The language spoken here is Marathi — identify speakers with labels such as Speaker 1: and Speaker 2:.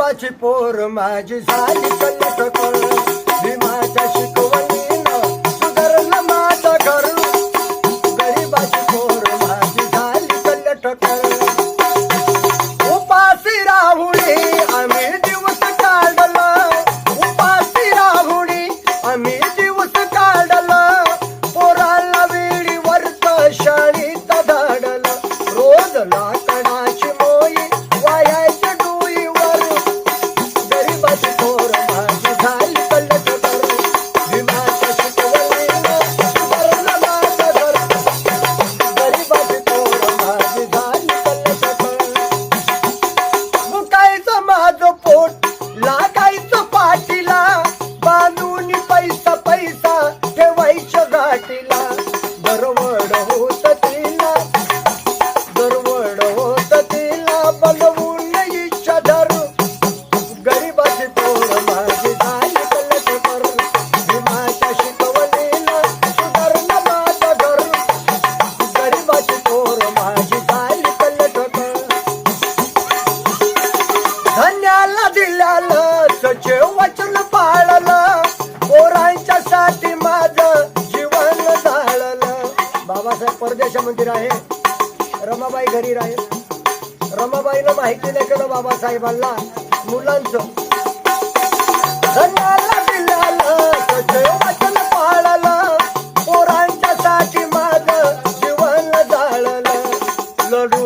Speaker 1: गरीबाची पोर माझी झाली कल्लटकर भीमाच्या शिकवणीनं सुधारलं माझं घर गरीबाची पोर माझी झाली कल्लटकर उपासी राहुणी आम्ही दिवस काढलं उपासी राहुणी आम्ही दिवस काढलं पोराला वेळीवरच शाळेत धाडलं रोज लाकडाची मोई वायाच्या डोईवर गरीबाची पोर माझी झाली कल्लटकर भीमाच्या शिकवणीनं सुधारलं माझं घर गरीबाची पोर माझी झाली कल्लटकर मुकायचं माझं पोट लागायचं पाठीला बांधून पैसा पैसा ठेवायच्या गाठीला दरवड होत तिला दरवड होत तिला बनवून इच्छा धरू गरीबाची पोर माझी झाली कल्लटकर भीमाच्या शिकवणीनं सुधारलं माझं घर गरीबाची पोर माझी झाली कल्लटकर धन्याला दिल्यालं सचे वचन पाळलं पोरांच्या साठी माझं जीवन जाळलं बाबासाहेब परदेशामध्ये आहे रमाबाई घरी राहे रमाबाईनं माहिती नाही केलं बाबासाहेबांना मुलांचं धन्याला दिल्यालं सचे वचन पाळलं पोरांच्या साठी माझं जीवन जाळलं लढू